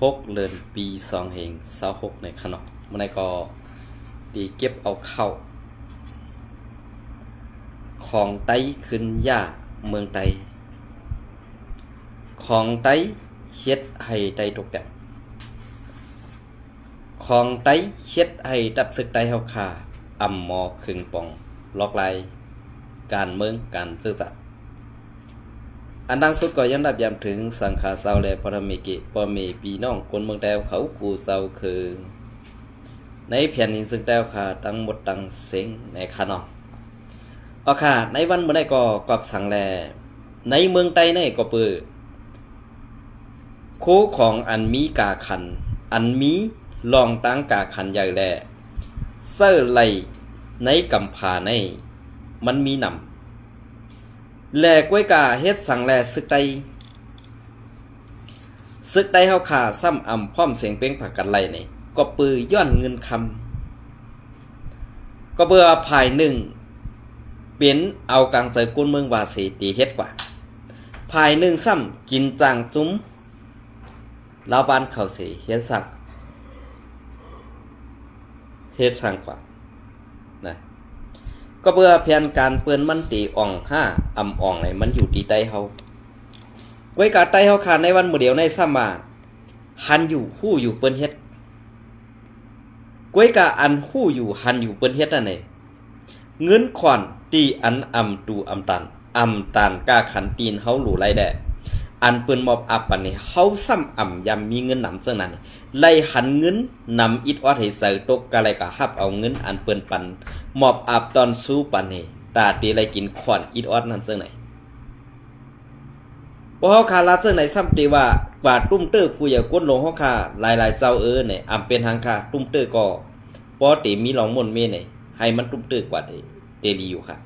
6 เดือนปี2026ในขนมมันก็ตีเก็บเอาเข้าของไต้ขึ้นยาเมืองไต้ของไต้เฮ็ดให้ไต้ตกแต่ของไต้เฮ็ดให้ดับศึกไต้เฮาคาอำหมอครึ่งปองลอกลายการเมืองการซื่อสัตย์อันดังสุดก็ยังดับยามถึงสังขาเศร้าและพระเมกิปอเมปีน้องคนเมืองแต้วเขากูเศร้าคือในแผ่นดินซึ่งแต้วขาตั้งหมดตั้งเสียงในขนมเอาค่ะในวันเมื่อใดก็กอบสั่งแลในเมืองไต้ในก็เปื้อโคของอันมีกาขันอันมีลองตั้งกาขันใหญ่แลเสื้อไหลในกำผาในมันมีนำแหลกไว้กาเฮ็ดสั่งแลซึกไต้เฮาขาซ้ำอำพร้อมเสียงเป้งผักกันไล่นี่ก็ปือย้อนเงินคำก็เบื่อภายหนึ่งเปลี่ยนเอากลางใจกุนเมืองวาสีตีเฮ็ดกว่าภายหนึ่งซ้ำกินจางจุ้มลาวบ้านเขาสีเฮ็ดสั่งกว่านะก็เพื่อเพียนการเปื้อนมันตีอ่อง5อำอ่องไหนมันอยู่ตีใต้เฮาไว้กาใต้เฮาขาดในวันมื้อเดียวในซ้ำมาหันอยู่ฮู้อยู่เปิ้นเฮ็ดไว้กาอันฮู้อยู่หันอยู่เปิ้นเฮ็ดนั่นเองเงินขวัญตีอันอำตูอำตันกาขันตีนเฮาหลู่ไรแดอันเปิ้นมอบอับปันนี่เฮาซ้ำอำยำมีเงินนำซึ่งนั้นไล่หันเงินนำอิดออดให้ใส่ตกกะไรก็ฮับเอาเงินอันเปิ้นปันมอบอับตอนสู้ปันนี่ตาตีไรกินขวัญอิดออดนั่นซึ่งไหนบ่เฮาคาลาซึ่งไหนซ้ำตีว่ากว่าตุ้มเตอร์ผู้อย่าก้นลงเฮาคาหลายๆเจ้าเนี่ยอำเป็นทางคาตุ้มเตอร์ก็บ่ติมีหลองมนเมนี่ให้มันตุ้มเตอร์กว่าเตดีอยู่ค่ะ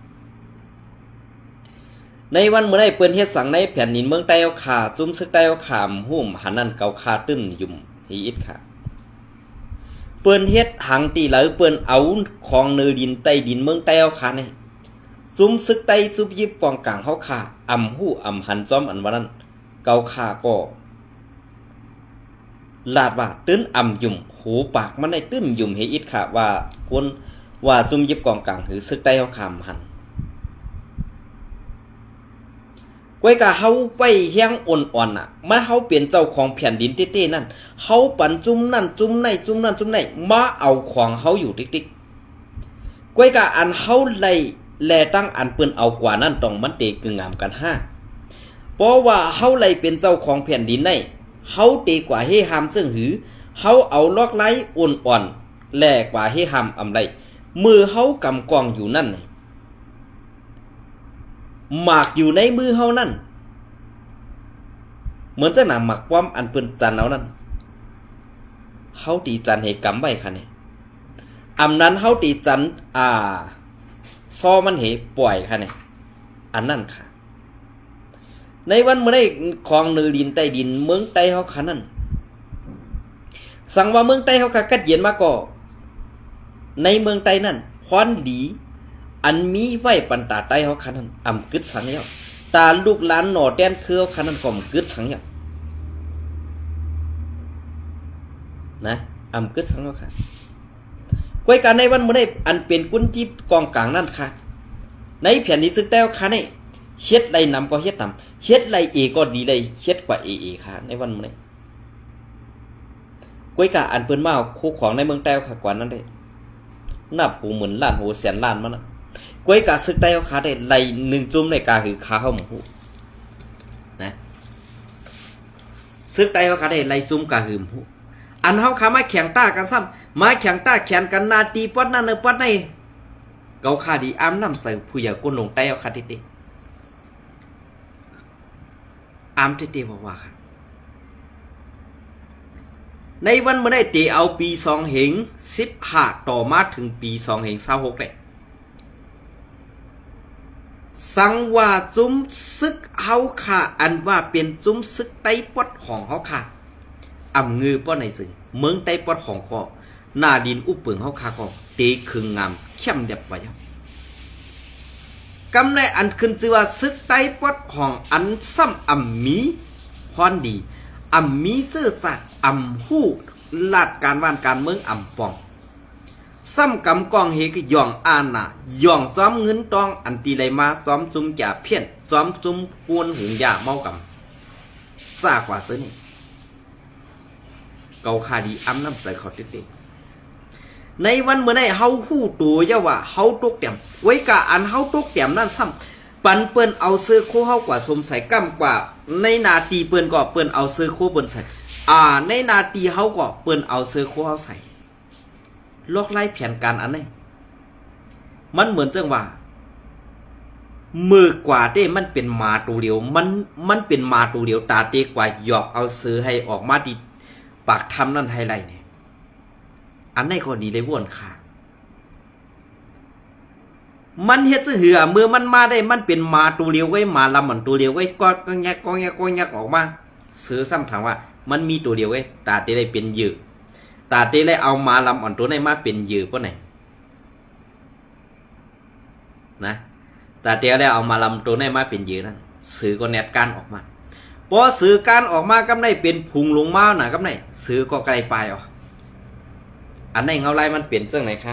ในวันเมื่อใดเปิ้นเฮ็ดสังในแผ่นดินเมืองใต้เอาขาซุ่มซึกใต้เอาขามหุ่มหันนั่นเกาคาตึ้มยุ่มฮีอิดค่ะเปิ้นเฮ็ดหังตีเหลอเปิ้นเอาของเนือดินใต้ดินเมืองใต้เอาขานี่ซุ่มซึกใต้ซุบยิบปองกลางเฮาขาอำหู้อำหันจอมอันว่านั้นเกาคาก็ลาดว่าตื้นอำยุ่มหูปากมันได้ตื้มยุ่มฮีอิดค่ะว่าคนว่าซุ่มยิบกองกลางหือซึกใต้เอาขามหันก้อยกะเฮาไปเฮียงอ่อนๆน่ะมาเฮาเปลี่ยนเจ้าของแผ่นดินเต้ๆนั่นเฮาปันจุ่มนั่นจุ่มในจุ่มนั่นจุ่มในมาเอาของเฮาอยู่ติ๊กๆก้อยกะอันเฮาไล่แลตั้งอันเปิ้นเอากว่านั้นต้องมันเตกึ่งงามกันเพราะว่าเฮาไล่เป็นเจ้าของแผ่นดินในเฮาเตกว่าเฮหามซึ่งหือเฮาเอาลอกไล่อ่อนๆแลกว่าเฮหามอำไดมือเฮากำกองอยู่นั่นหมากอยู่ในมือเฮานั่นเหมือนจะหนาหมักความอันเปิ้นจันเอานั่นเฮาตีจันให้กำไว้ค่ะนี่อำนั้นเฮาตีจันซอมันเหปล่อยค่ะนี่อันนั้นค่ะในวันเมื่อได้ของเนือดินใต้ดินเมืองใต้เฮาค่ะนั่นสั่งว่าเมืองใต้เฮาค่ะกัดเย็นมาก็ในเมืองใต้นั่นพรดีอันมีไว้ปันตาใต้เฮาคันนั้นอำกึดสังแล้วตาลูกหลานหน่อแต้นคือเฮาคันนั้นก็กึดสังแล้วนะอำกึดสังแล้วค่ะก้อยการในวันมื้อนี้อันเป็นกุนจิบกองกลางนั่นค่ะในแผ่นดินซึกแต้วค่ะนี่เฮ็ดไรนำก็เฮ็ดนำเฮ็ดไรเอก็ดีเลยเฮ็ดกว่าเอค่ะในวันมื้อนี้ก้อยกาอันเปิ้นมาคู่ของในเมืองแต้วค่ะกว่านั้นเด้นับหูหมื่นล้านหูแสนล้านมันน่ะก้อยกาซึกใต้เอาขาได้ไหล1จุ่มในกาคือขาเฮาหมู่นะซึกใต้เอาขาได้ไหลจุ่มกาหืมผู้อันเฮาขามาแข่งต้ากันซ้ำมาแข่งต้าแข่งกันนาตีปอดนั่นเนอปอดในเกาขาดีอามน้ำใส่ผู้ใหญ่ก้นลงใต้เอาขาติอามติว่าค่ะในวันเมื่อได้ตีเอาปี2015ต่อมาถึงปี2026ได้สังว่าจุ้มซึกเฮาค่ะอันว่าเป็นจุ้มซึกไต้ปอดของเฮาค่ะอำงือป้อในซึ่งเมืองไต้ปอดของก็หน้าดินอุปเปิงเฮาค่ะก็เตคึงงามเข้มเด็บไว้กำในอันขึ้นชื่อว่าซึกไต้ปอดของอันซ้ำอำมีพรดี มีซื่อสัตย์ฮู้ลาดการว่านการเมืองปองซ้ำกำกองเฮกย่องอาณาย่องซ้อมเงินตองอันตีไหลมาซ้อมซุ่มจ่าเพี้ยนซ้อมซุ่มกวนหุงยาเมากำซากว่าซื้อนี่เกาคาดีน้ำใส่เขาติดในวันเมื่อไหร่เฮาฮู้ตัวเยาว่าเฮาตกเต็มไว้กะอันเฮาตกเต็มนั่นซ้ำปันเปิ้นเอาซื้อโคเฮากว่าสมใส่กั้มกว่าในนาตีเปิ้นก็เปิ้นเอาซื้อโคเปิ้นใส่ในนาตีเฮาก็เปิ้นเอาซื้อโคเฮาใส่ลอกไล่แผนการอันนี้มันเหมือนจังว่ามือกว่าเต้มันเป็นมาตัวเดียวมันเป็นมาตัวเดียวตาเตกว่าหยอกเอาซื้อให้ออกมาดีปากทำนั่นให้ไรเนี่ยอันนี้ก็ดีเลยว่นค่ะมันเฮ็ดซะเหือเมื่อมันมาได้มันเป็นมาตัวเดียวไว้มาลำมันตัวเดียวไว้ก็แงกออกมาซื้อซ้ำถามว่ามันมีตัวเดียวไว้ตาเตได้เป็นเหยื่อตาเตเลยเอามาลำอ่อนตัวไหนมาเป็นเหยื่อก็ไหนนะตาเตเลยเอามาลำตัวไหนมาเป็นเหยื่อนั่นซื้อก็แนดการออกมาพอซื้อการออกมากำไรเป็นพุงลงมาหน่ะกำไรซื้อก็ไกลไปอ๋ออันในเงาลายมันเปลี่ยนเรื่องไหนคะ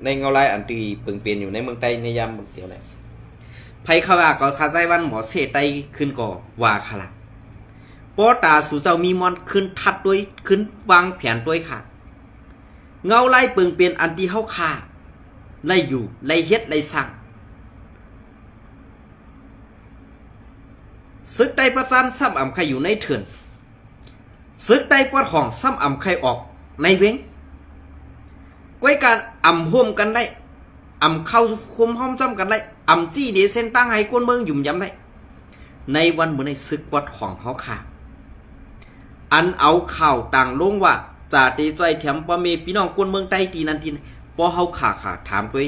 ในเงาลายอันตีเปลี่ยนอยู่ในเมืองใต้ในยามเดียวไหนไผเขาว่าก็คาใจวันหมอเสไตขึ้นก่อว่าค่ะละปอตาสู่เจ้ามีมอนขึ้นทัดด้วยขึ้นวางแผนด้วยค่ะเงาลายเปลี่ยนอันที่เฮาคาไล่อยู่ไล่เฮ็ดไล่สั่งซึกได้ประจันซ้ำอ่ำใครอยู่ในเถื่อนซึกได้ปวดห้องซ้ำอ่ำใครออกในเว้งก้อยการห่วมกันได้เข้าคุมห้อมจำกันได้จี้เดเส้นตั้งให้กวนเมืองหยุ่มย้ำได้ในวันเมื่อในซึกปวดห้องเขาค่ะอันเอาข่าวต่างลงว่าจ่าตีใจแถมปะเมพี่น้องกวนเมืองใต้ตีนันทีพอเขาขาถามด้วย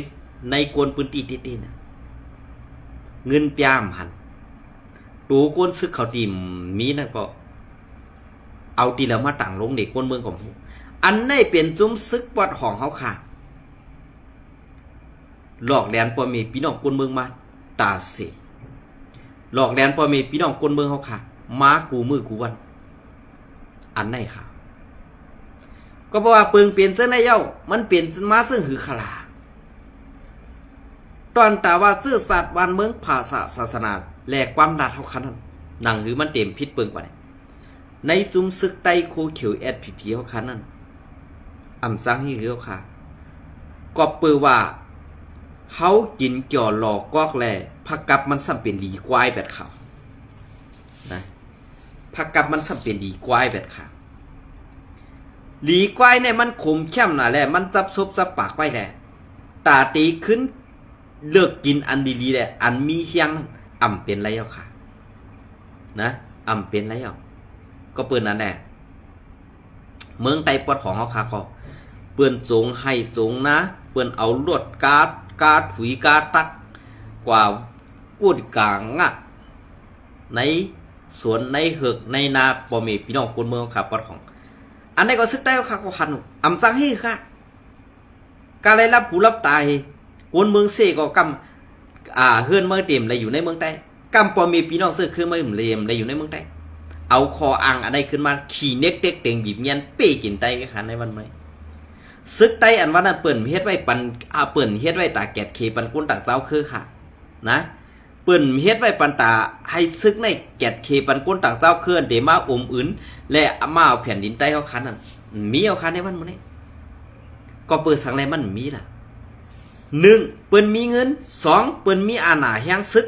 ในกวนปืนตีตีนะเงินปยามหันตัวกวนซึกเขาตีมีนั่นก็เอาตีแล้วมาต่างลงเด็กกวนเมืองของผมอันนี้เป็นจุ้มซึกปอดของเขาค่ะหลอกแดนปอมีพี่น้องกวนเมืองมาตาเสหลอกแดนปอมีพี่น้องกวนเมืองเขาค่ะม้ากูมือกูวันอันนี้ค่ะก็เพราะว่าเปลืองเปลี่ยนเส้นในเย้ามันเปลี่ยนมาซึ่งคือขลาตอนแต่ว่าซื่อสัตย์วันเมืองภาษาศาสนาแหลกความดัดเขาคันนั้นหนังหือมันเต็มพิษเปิงกว่านี้ในจุ้มซึกไต้โคเขียวSPPเขาคันนั้นซังให้เรียวค่ะก็เปือว่าเขากินเกี่ยวหลอกกอกแลผักกับมันสัมเป็นดีกวายแบบเขานะผักกับมันสัมเป็นดีกวายแบบเขาหลีกวายเนี่ยมันขมเข้มน่ะแหละมันจับซบจับปากไว้แหละตาตีขึ้นเลิกกินอันดีๆแหละอันมีเฮียงเป็นไรเอาค่ะนะเป็นไรเอาก็เปิดนั่นแหละเมืองไต้ปวดของเขาค่ะก็เปื่อนสงให้สงนะเปื่อนเอาลวดกาถุยกาตักกว่ากูดกางอ่ะในสวนในเหือกในนาปอมีพี่น้องคนเมืองขับปอดของอันนี้ก็ซึกได้ค่ะก็หันซังให้ค่ะการได้รับหูรับตายคนเมืองเสก็กำเฮือนเมืองเต็มเลยอยู่ในเมืองใต้กำปอมีพี่น้องเสื้อคือเมืองเลียมเลยอยู่ในเมืองใต้เอาคออ่างอะไรขึ้นมาขี่เน็กเต็กเต็งบีบเงียนเป้กินไตกันค่ะในวันไหมซึกไตอันว่านั้นเปิ่นเฮ็ดไว้ปันเปิ่นเฮ็ดไว้ตาแกดเคปันกุ้นตาเจ้าคือค่ะนะเปิ่นเฮ็ดไว้ปันตาให้ซึกในแกดเคปันกุ้นตาเจ้าคือเดมาอมอื่นและมาเอาแผ่นดินใต้เขาคันนั้นมีเอาคันในวันมื้อนี้ก็เปิดสังแลมันมีล่ะ1เปิ่นมีเงิน2เปิ่นมีอาณาแห่งซึก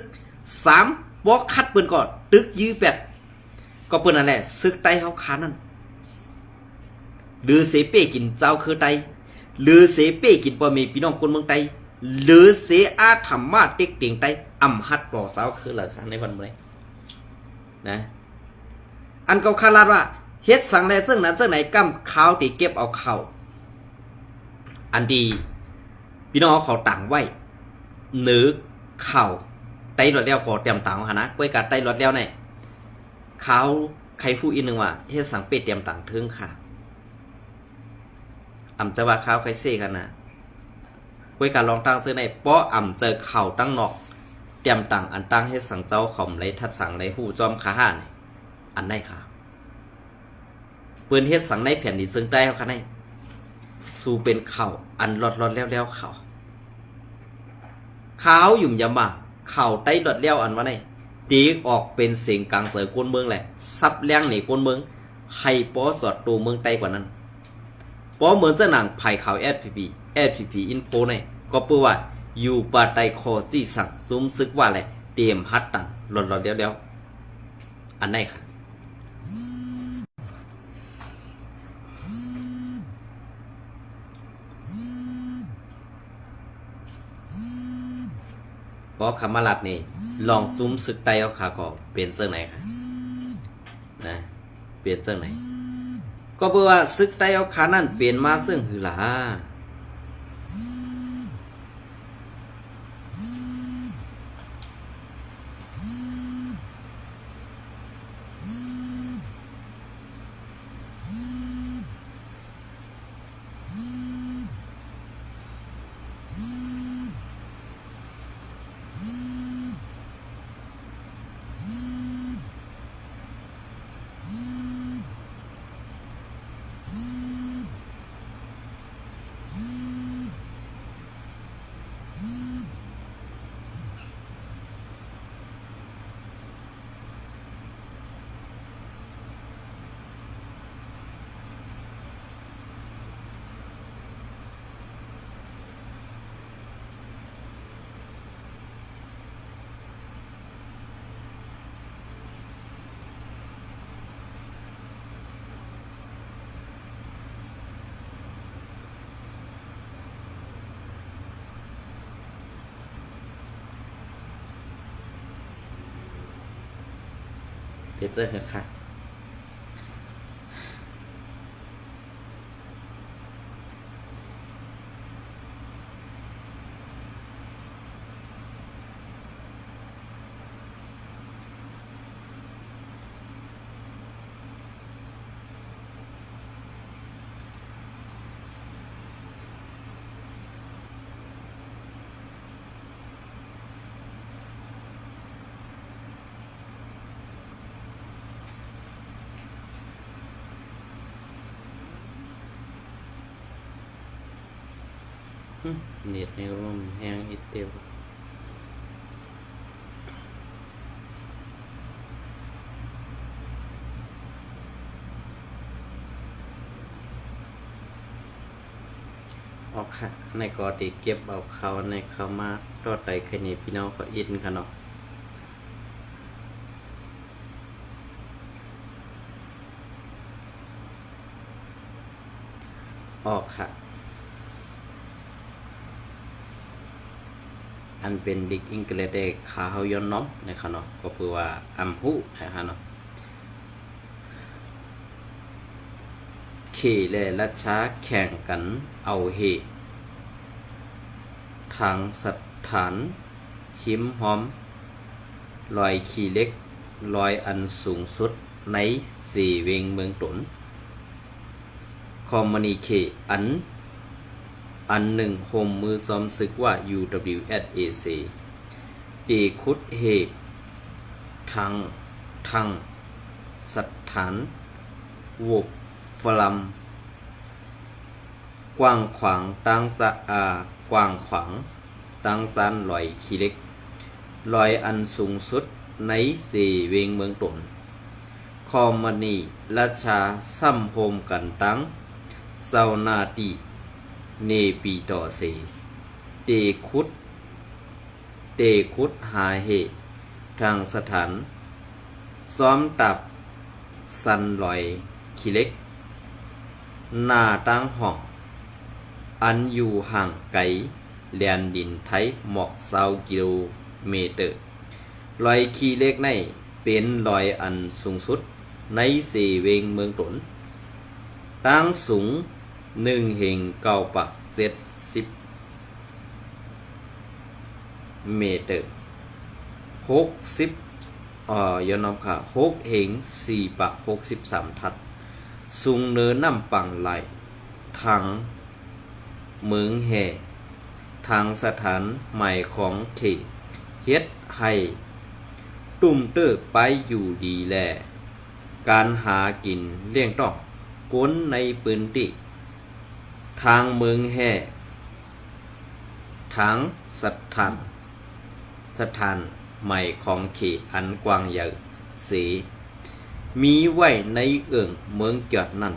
3บ่คัดเปิ่นก็ตึกยื้อแปดก็เปิ่นนั่นแหละซึกใต้เขาคันนั้นหรือเสเป้กินเจ้าคือไตหรือเสเป้กินปอมีพี่น้องคนเมืองไตหรือเสอาธรรมะเต็กเตียงไตฮัดปอเจ้าคือเหล่าในวันเมื่อนะอันเขาคาดว่าเฮ็ดสังแลซึ่งนั้นซึ่งไหนกำข้าวตีเก็บเอาเข่าอันดีพี่น้องเขาต่างไว้หรือเข่าไตรถแล้วก็เตรียมต่างหานะก้อยกัดไตรถแล้วเนี่ยเขาใครพูดอีกหนึ่งว่าเฮ็ดสังเป็ดเตรียมต่างถึงค่ะจะว่าข้าวไข่เซ่กันนะคุยการลองตั้งซื้อในป้อเจอเข่าตั้งนอกเตรียมต่างอันตั้งให้สังเจ้าข่อมไรทัดสังไรหูจอมขาห่านอันได้ค่ะ ปืนเฮ็ดสังในแผ่นดินซึ่งใต้เฮาคันให้สู่เป็นข้าวอันรอดๆแล้วๆข้าวขาวหยุ่มยำบ่าข้าวใต้รอดแล้วอันว่าได้ตีออกเป็นเสียงกลางเสือก้นเมืองแหละซับแรงในก้นเมืองให้ปอสอดตัวเมืองใต้กว่านั้นปอเหมือนเสนางไผ่ขาว SPP อินโฟเนี่ยก็เปื้อว่าอยู่ปาไตคอจี้สั่งซุ้มซึกว่าแหละเตรียมฮัดตังหลอนๆเดียวอันไหนค่ะเพราะคำมาลัดนี่ลองซุ้มซึกไตเอาขาก็เปลี่ยนเสื้อไหนค่ะนะเปลี่ยนเสื้อไหนก็เพื่อว่าซึกไตเอาขานั่นเปลี่ยนมาซึ่งหือหลาเดี๋ยวเจอเหรอค่ะเน็ตในร่มแห้งอิดเดียวออกค่ะในกอดีเก็บเอาเขาในเขามาตอดไตแค่นี้พี่น้องก็อินค่ะเนาะออกค่ะอันเป็นดิกอิงเกลเดขาเฮายอนน้อมนะครับเนาะก็คือว่าอัมพุนะครับเนาะเขและรัชชาแข่งกันเอาเหตุทางสถานหิมหอมลอยขี่เล็กลอยอันสูงสุดในสี่เวงเมืองตนคอมมานีเคอันหนึ่งโฮมมือซ้อมซึกว่า UWSAC ตีคุดเหตุทางสถานวบฟลัมกว้างขวางตั้งกว้างขวางตั้งซานลอยขี้เล็กลอยอันสูงสุดในสี่เวงเมืองตนคอมมานีราชาซ้ำโฮมกันตั้งเซานาตีเนปีต่อเสเตคุดหาเหตุทางสถานซ้อมตับสันลอยขี้เล็กหน้าตั้งห้องอันอยู่ห่างไกลแดนดินไทยหมอก20 กิโลเมตรลอยขี้เล็กในเป็นลอยอันสูงสุดในสี่เวงเมืองตนตั้งสูง1 เฮง9 ปัก70 เมตรย้อนน้ำค่ะ6 เฮง4 ปัก63 ทัดสูงเนินน้ำปังไหลทางเมืองแห่ทางสถานใหม่ของเขตเฮ็ดให้ตุ่มเติบไปอยู่ดีแลการหากินเลี้ยงต้อง ก้นในปืนติทางเมืองแห่ทางสถานใหม่ของเขตอันกว้างใหญ่เสมีไว้ในเอิ่งเมืองเกียดนั่น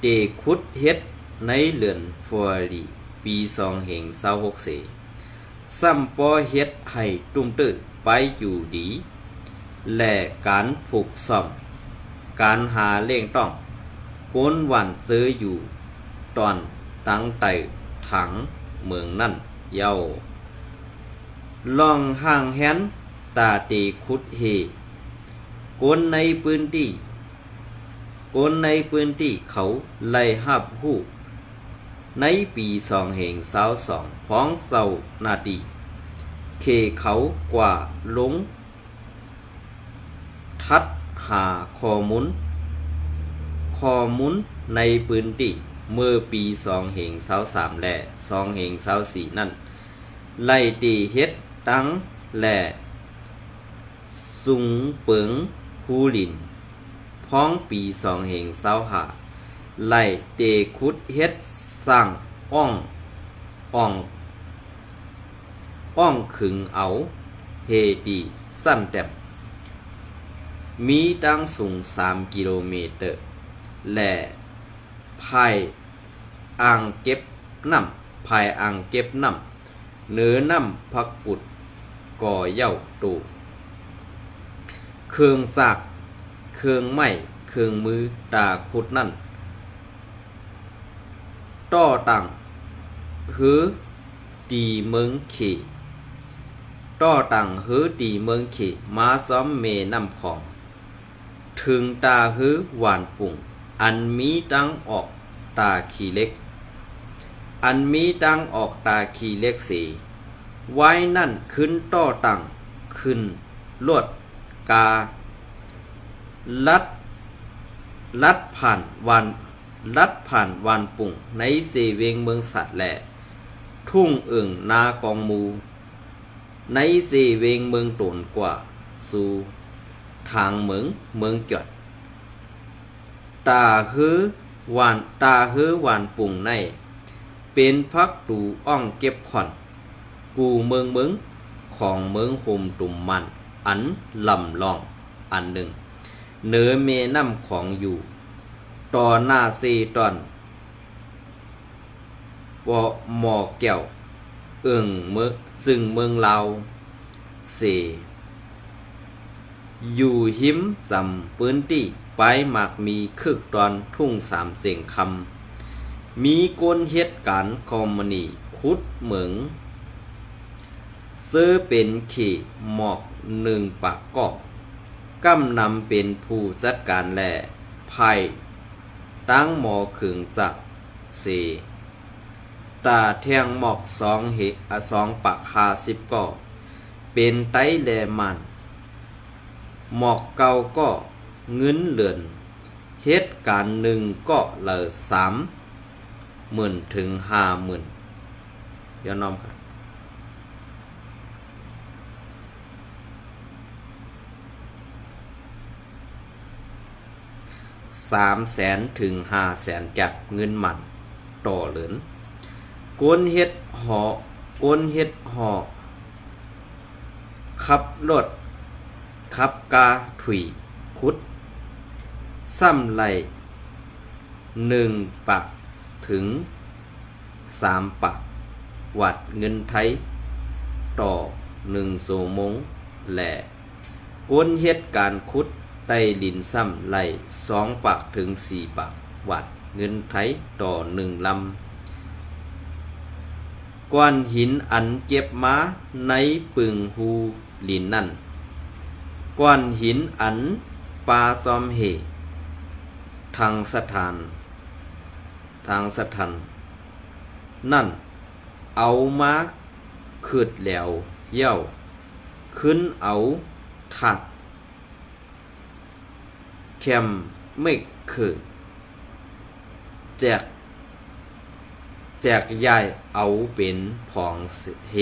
เตขุดเฮ็ดในเรือนฟัวรีปี2026เสซ้ำปอเฮ็ดให้ตุ้มตื้อไปอยู่ดีและการผูกซ่อมการหาเล่งต้องก้นหวันเจออยู่ตอนตั้งไต่ถังเมืองนั่นเย้าลองห่างแหนตาตีขุดเฮก้นในพื้นที่เขาไล่หับหู้ในปี2022พ้องเศร้านาดีเคเขากว่าลงทัดหาข้อมูลในพื้นที่เมื่อปี2023และ2024นั่นไล่ตีเฮ็ดตั้งและสุงเปิงฮูลินพ้องปี2025ไล่เตขุดเฮ็ดสร้างอ่องขึงเอาเฮดีสั้นแต้มมีตั้งสูง3 กิโลเมตรและภายอ่างเก็บน้ำเนื้อน้ำพักปุดก่อเย้าตูเครื่องซากเครื่องไม้เครื่องมือตาขุดนั่นต่อตั้งหือตีเมืองเขมาซ้อมเมน้ำของถึงตาหือหวานปุ่งอันมีดังออกตาขีเล็กสีไว้นั่นขึ้นต่อตั้งขึ้นลวดกาลัดผ่านวันปุ่งในเสเวงเมืองสัตว์แหล่ทุ่งเอิงนากองมูในเสเวงเมืองตนกว่าสู่ทางเมืองเกียดตาฮือหวานปุ่งในเป็นพักตูอ่องเก็บขอนกูเมืองของเมืองโฮมตุ่มมันอันลำลองอันหนึ่งเนื้อเมน้ำของอยู่ต่อหน้าเซตอนวอหมอแก้วซึ่งเมืองลาวเสอยู่หิมสำปืนที่ไปมากมีคึกตอนทุ่ง3 เสียงคำมีก้นเหตุการณ์คอมมานีคุดเหมืองซื้อเป็นขี่หมอก1 ปากกอกกำนำเป็นผู้จัดการแหล่ภัยตั้งหมอขึงจักเสตาแทงหมอก2 ปาก50ก่อเป็นไตแลมันหมอกเก่าก็เงินเหลือนเหตุการณ์1ก็เลย30,000 ถึง 50,000เดี๋ยวน้อมครับ300,000 ถึง 500,000จากเงินมันต่อเหลือนก้นเฮ็ดหอขับรถขับกาถุยคุดซ้ำไหล1 ปักถึง3 ปักวัดเงินไทยต่อ1 ชั่วโมงและก้นเฮ็ดการคุดใต้ดินซ้ำไหล2 ปักถึง 4 ปักวัดเงินไทยต่อ1 ลำก้อนหินอันเก็บมาในปึงหูลินนั่นก้อนหินอันปาซอมเหทางสถานนั่นเอามาขึ้นแล้วเย้าขึ้นเอาถัดแคมไม่คือแจกยายเอาเป็นผองเห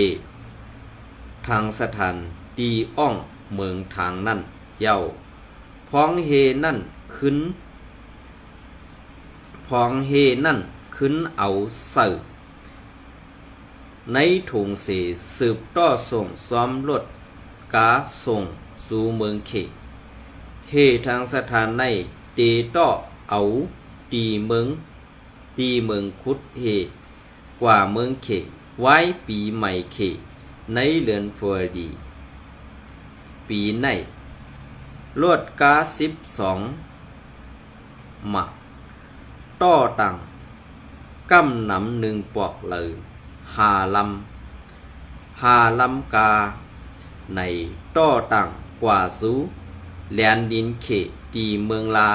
ทางสถานตีอ่องเมืองทางนั่นเย้าพ้องเฮนั่นขึ้น พองเฮนั่นขึ้นเอาเสิร์ในถุงเสสืบต่อส่งซ้อมรถกาส่งสู่เมืองเขเฮทางสถานในเตต่อเอาตีเมืองคุดเฮกว่าเมืองเขไว้ปีใหม่เขในเดือนเฟอร์ดีปีในรวดกา12หมักต่อตังกำนำหนึ่งปอกเลยหาลำกาในต่อตังกว่าสูแลนดินเขตีเมืองลา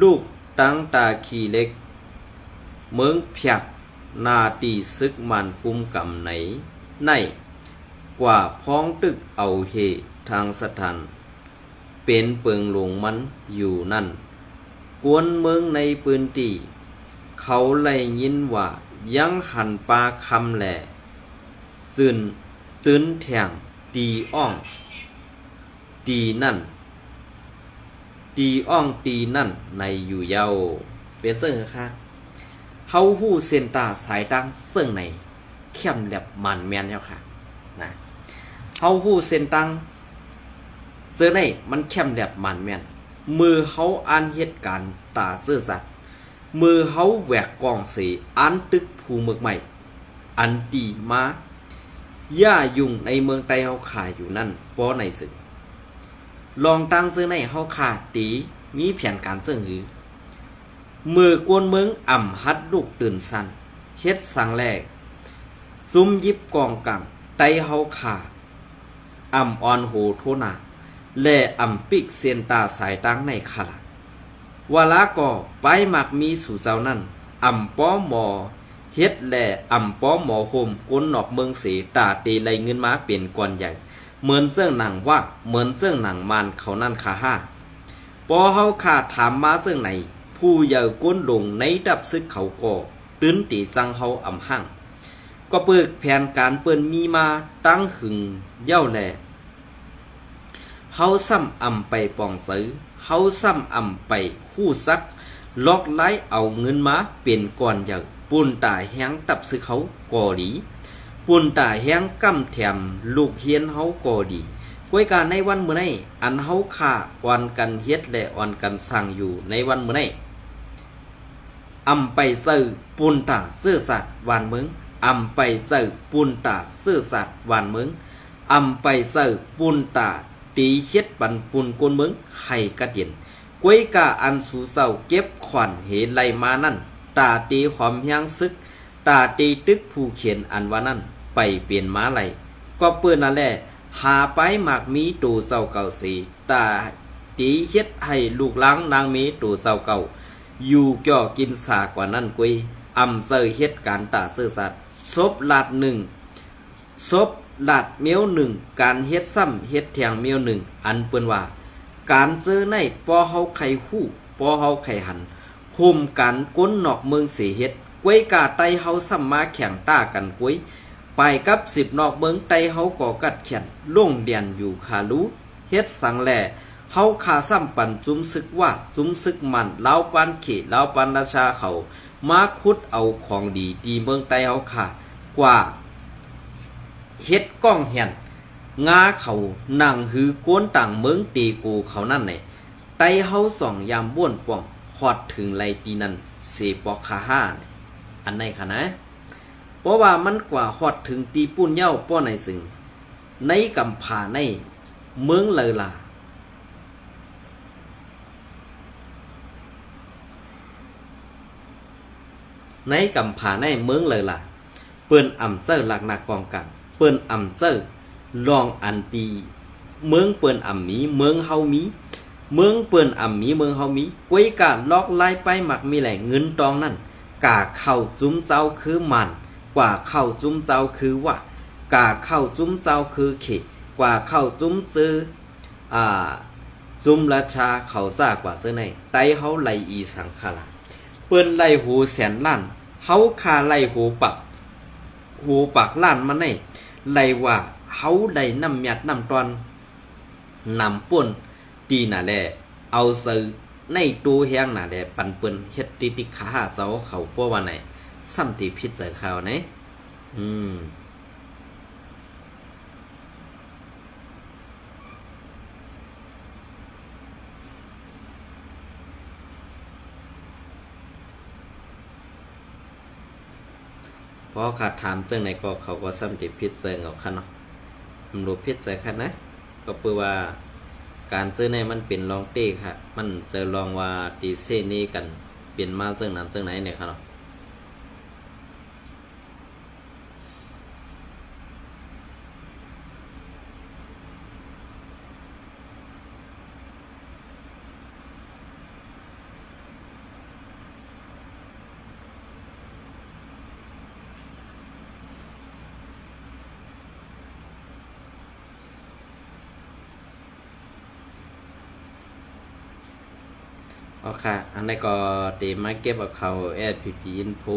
ลูกตั้งตาขีเล็กเมืองเพียกนาตีซึกมันกุมกำในกว่าพ้องตึกเอาเฮทางสถานเป็นเปิงหลวงมันอยู่นั่นกวนเมืองในปืนตีเขาไล่ยินว่ายังหันปลาคำแหล่ซึนแทงตีอ่องตีนั่นในอยู่เยาเป็นเสื่อค่ะเฮาหู้เส้นตาสายดังเสื่อในเข้มแหลบมันแมนแล้วค่ะนะเฮาหู้เส้นตังเสื้อในมันเข้มแหลบมันแมนมือเฮาอ่านเหตุการณ์ตาซื่อสัตย์มือเฮาแหวกกองสีอ่านตึกภูเมืองใหม่อันตีมาย่ายุ่งในเมืองไตเฮาขาอยู่นั่นป้อในสึกลองตั้งซื้อในเฮาขาตีมีแผนการเสื่อหือมือกวนเมืองอ่ำฮัดลูกตื่นสันเฮ็ดสังแรกซุ่มยิบกองกังไตเฮาขาอ่ำออนโหโทนาและอ่ำปิกเซียนตาสายตั้งในขลาวาลาก่อไปมักมีสู่เจ้านั่นอ่ำป้อหมอเฮ็ดและอ่ำป้อหมอโฮมก้นนอกเมืองเสตาตีไหลเงินมาเป็นก่อนใหญ่เหมือนเสื้อหนังว่าเหมือนเสื้อหนังมันเขานั่นขาห้าปอเฮาขาถามมาเสื้อไหนผู้ใหญ่ก้นลงในดับซึกเขาก่อตื้นตีสังเฮาอ่ำหั่งก็เปิกแผนการเปิ้นมีมาตั้งหึงเย้าแลเฮาซ้ำอ่ำไปปองซื้อเฮาซ้ำอ่ำไปคู่ซักลอกไล่เอาเงินมาเป็นก่อนใหญ่ปุ่นตาแห้งตับซึกเขาก่อดีปุ่นตาแห้งกำแถมลูกเฮียนเฮาก่อดีก้วยการในวันมื้อนี้อันเฮาฆ่าอ่อนกันเฮ็ดและอ่อนกันสร้างอยู่ในวันมื้อนี้อำไปซื้อปุ่นตาซื่อสัตย์วานเมืองอำไปซื้อปุ่นตาซื่อสัตย์วานเมืองอำไปซื้อปุ่นตาตีเฮ็ดปันปุ่นกวนเมืองให้กระเด็นก้วยกาอันสู่เศร้าเก็บขวัญเหไหลมานั่นตาตีหอมแฮงซึกตาตีตึกผู้เขียนอันว่านั่นไปเปลี่ยนม้าไหลก็เปิ้นนั่นแหละหาไปมากมีตูเศร้าเก่าสีตาตีเฮ็ดให้ลูกหลางนางมีตูเศร้าเก่าอยู่เกี่ยวกินสากว่านั่นกุยอำเซอเฮ็ดการตาซื่อสัตย์ศพลาดหนึ่งศพลาดเมียวหนึ่งการเฮ็ดซ้ำเฮ็ดแทงเมียวหนึ่งอันเปิ้นว่าการเจอในปอเฮาไข่ฮู้ปอเฮาไข่หันโฮมกันก้นนอกเมืองเสียเฮ็ดกวยกาไตเฮาซ้ำมาแข่งต้ากันกวยไปกับ10นอกเมืองไตเฮาก่อกัดแข่นล่งเดียนอยู่คารู้เฮ็ดสังแลเฮาขาซ้ำปันจุ้มซึกว่าจุ้มซึกมันลาวปันเขลาวปันราชาเขามาคุดเอาของดีตีเมืองไตเฮาขากว่าเฮ็ดก้องแห่นงาเขานั่งหือกวนต่างเมืองตีกูเขานั่นแหละไตเฮาส่องยามบ้วนป่องฮอดถึงไรตีนั้นเสปอกคาห้าอันไหนคะนะเพราะว่ามันกว่าฮอดถึงตีปุ่นเย้าป้อในสึงในกำผาในเมืองเลลาในกำผาในเมืองเลลาเปิ้นอ่ำเซอร์หลักหนักกองกันเปิ้นอ่ำเซอร์ลองอันตีเมืองเปิ้นอ่ำมีเมืองเฮามีเมืองเปิ้นอ่ำมีเมืองเฮามีกวยกาลอกไล่ไปมักมีแหล่เงินตองนั่นกาเข้าจุ้มเจ้าคือมันกว่าเข้าจุ้มเจ้าคือว่ากาเข้าจุ้มเจ้าคือเขกว่าเข้าจุ้มซื้อจุ้มราชาเขาซ่ากว่าซื้อในไตเฮาไล่อีสังขารเปิ้นไล่หูแสนล้านเฮาคาไล่หูปักล้านมาในไล่ว่าเฮาได้น้ำยัดน้ำตอนนำป่นตีน่ะแลเอาซื้อ ในตูแฮงน่ะแดปันเปิ้นเฮ็ดติขาหาเสาเขาปัวว่าไหนซ้ำติผิดใจเขาไหนเพราะขาดถามเจ้งไหนก็เขาก็ซ้ำติผิดใจเอาคันเนาะมันรู้ผิดใจคันนะก็เพื่อว่าการซื้อในมันเป็นลองเต้ค่ะมันจะลองว่าตีเซนี้กันเปลี่ยนมาซึ่งนั้นซึ่งไหนเนี่ยครับเนาะอ๋อค่ะอันนี้ก็เตรียมมาเก็บเอาเขา SPP info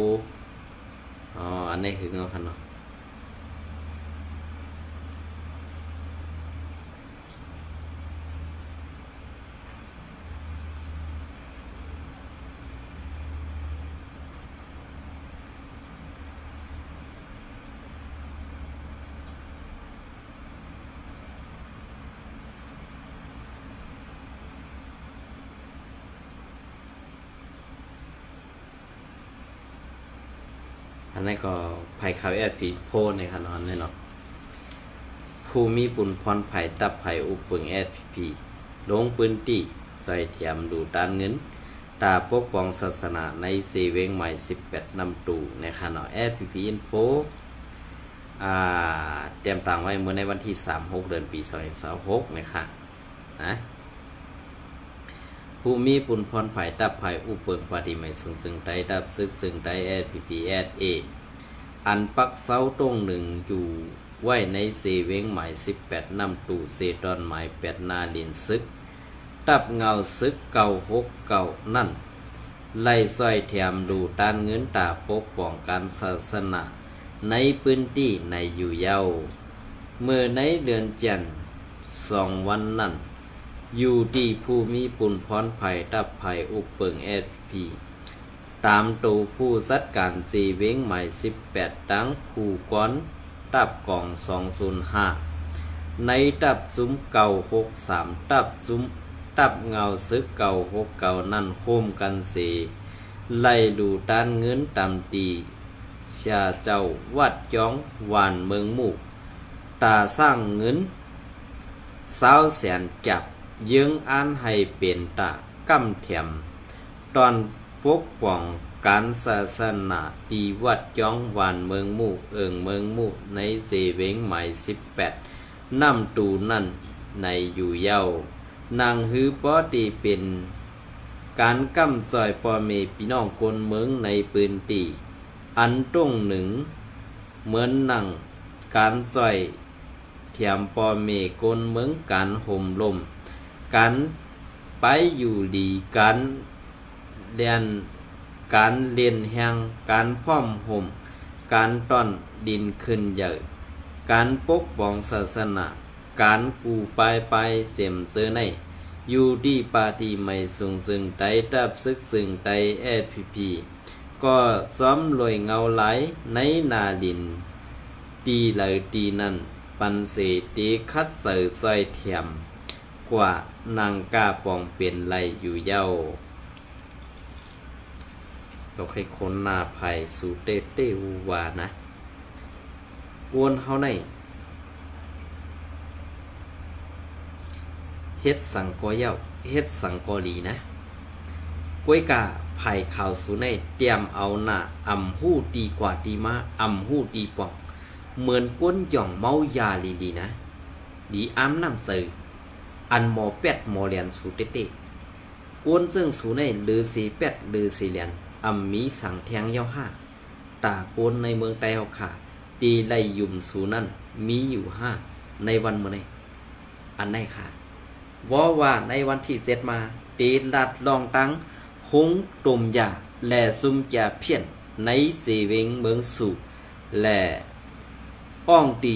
อ๋ออันนี้คือเอาคันเนาะอันนี้ก็ไผ่เขา SPP โพในคันนอนนี่เนาะผู้มีบุญพรไผ่ตับไผ่อุปึง SPP ลงพื้นที่ใจเทียมดูด้านเงินตาปกป้องศาสนาในเซเวงใหม่18นำตูในคันนอน SPP info เตรียมต่างไว้เมื่อในวันที่36เดือนปี2026นะคะนะผู้มีปุณพรภายดับภายอุเปิงปฏิไม่ซึ่งไตดับซึกซึ่งไตSPPSA อันปักเสาตรงหนึ่งอยู่ไว้ในเซเวงหมาย18นำตูเซดอนหมาย8นาลินซึกตับเงาซึกเก่า6เก่านั่นไล่ซอยแถมดูตานเงินตาปกป้องการศาสนาในพื้นที่ในอยู่เยาเมื่อในเดือนจันทร์2วันนั้นอยู่ที่ผู้มีปุณพรภัยดับภัยอุปเปิงSPตามตูผู้จัดการสีเว้งใหม่18ตั้งผู้ก้อนตับกล่อง205ในตับซุ้มเก่า63ตับซุ้มตับเงาซึกเก่า69นั่นโคมกันเสไล่ดูต้านเงินตำตีชาเจ้าวัดจ้องหวานเมืองหมู่ตาสร้างเงิน20แสนจับยืงอ่านให้เป็นตากำเทียมตอนปกป้องการศาสนาตีวัดจ้องหวานเมืองหมู่เมืองหมู่ในเซเวงใหม่18นำตูนั่นในอยู่เยานางฮือป้อตีเป็นการกำซอยปอเมพี่น้องคนเมืองในปืนตีอันตรงหนึ่งเหมือนนั่งการซอยเทียมปอเมคนเมืองการห่มลมการไปอยู่ดีการเรียนแห่งการพร้อมห่มการต้อนดินขึ้นใหญ่การปกป้องศาสนาการกูไปเสียมเสือในอยู่ดีปาตีไม่สูงซึ่งไตดับซึกซึ่งไตSPPก็ซ้อมลอยเงาไหลในนาดินตีเลยตีนั่นปันเสตีคัดเสือซอยเทียมกว่านางกาปองเป็นไหลอยู่เย้าเราให้คนหน้าภัยสู่เต้วูวานะวนเฮาในเฮ็ดสังกอเย้าเฮ็ดสังกอดีนะก้วยกาไผ่ข่าวสู่ในเตรียมเอาหน้าอำหู้ดีกว่าดีมาอำหู้ดีป่องเหมือนก้นหย่องเมายาลีนะดีอ้ำน้ำสื่ออันหมอเป็ดหมอเลียนสู่เต้กวนซึ่งสู่ในหรือสีเป็ดหรือสีเลียนมีสังแทงเย้าห้าตาโกนในเมืองไตเฮาขาตีไล่ยุ่มสู่นั่นมีอยู่5ในวันมื้อนี้อันไหนค่ะว่าในวันที่7มาตีลัดลองตังหงตุ่มยาและซุ่มยาเพี้ยนในเสเวงเมืองสู่และป้องตี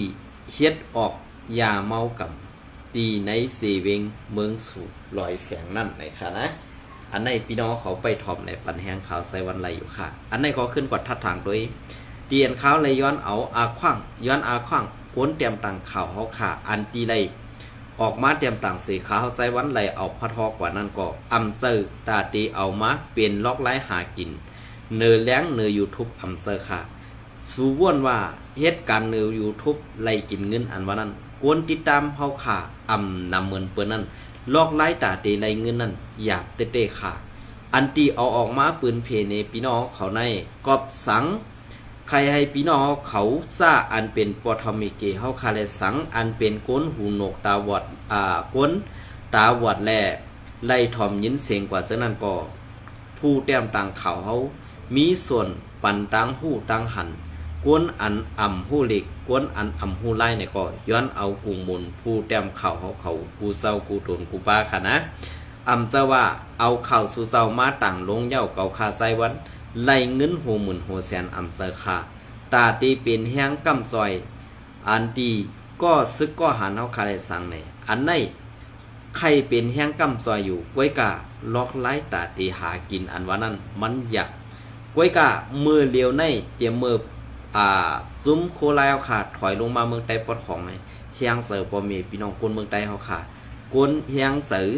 เฮ็ดออกยาเมากำตีในเสเวงเมืองสู่ลอยแสงนั่นไหนค่ะนะ อันไหนพี่น้องเขาไปถ่อมในฝันแห้งขาวใส่วันไรอยู่ค่ะอันไหนเขาขึ้นกดทัดทางโดยเตียนขาวเลยย้อนเอาอาขว้างย้อนอาขว้างกวนเตรียมต่างข่าวเขาค่ะอันตีเลยออกมาเตรียมต่างสีขาวใส่วันไรเอาพะทอกว่านั้นก็อำเซอร์ตาตีเอามาเปลี่ยนล็อกไล่หากินเนื้อแล้งเนื้อยูทูบอำเซอร์ค่ะสู้ว่นว่าเหตุการณ์เนื้อยูทูบไล่กินเงินอันว่านั้นกวนติดตามเขาค่ะอำนำเงินเปิ้นนั้นลอกไล่ตาตีไล่เงินนั้นอยากเตะๆค่ะอันตีเอาออกมาปืนเพในพี่น้องเขาในกอบสังใครให้พี่น้องเขาซ่าอันเป็นปฐมิเกเฮาคาเลสังอันเป็นก้นหูนกตาบอดก้นตาบอดแลไล่ถ่อมยินเสียงกว่าเช่นนั้นก็ผู้แต้มต่างเขาเฮามีส่วนปันตังหูตังหันกวนอันอ่ำหูเหล็กกวนอันอ่ำหูไล่เนี่ยก็ย้อนเอาหูมุนผู้แต้มเขาเฮาเขากูเศร้ากูตนกูป้าค่ะนะอำเจ้าว่าเอาข่าวสู่เจ้ามาต่างลงเหย้าเก่าคาไซวันไล่เงินหัวหมื่นหัวแสนอำเจ้าค่ะตาตีเป็นแห้งกำซอยอันตีก็ซึกก็หันเฮาคาได้สั่งในอันไหนใครเป็นแห้งกำซอยอยู่ก้วยกะล็อกไล่ตาตีหากินอันว่านั้นมันอยากก้วยกะมือเลียวในเตรียมมือซุ้มโคไลเอาค่ะถอยลงมาเมืองใต้ปอดของในเฮียงเสือปอมีพี่น้องคนเมืองใต้เฮาค่ะคนเฮียงจื้อ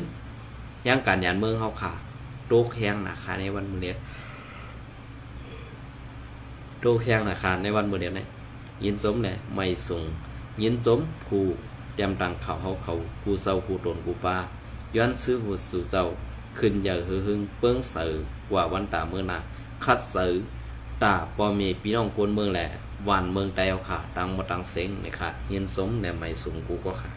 เฮียงการยานเมืองเฮาค่ะโตกเฮียงนะคะในวันมื้อนี้โตกเฮียงนะคะในวันมื้อนี้เนี่ยยินสมเนี่ยไม่สูงยินสมผู้เตรียมตังเขาเฮาเขากูเศร้ากูตนกูป้าย้อนซื้อหูสู่เจ้าขึ้นอย่าหึงเปิ้งเสือกว่าวันตาเมื่อนาคัดเสือตาปอมีพี่น้องคนเมืองแหละวันเมืองใต้เอาค่ะตังมาตังเซ็งเนี่ยค่ะยินสมเนี่ยไม่สูงกูก็ค่ะ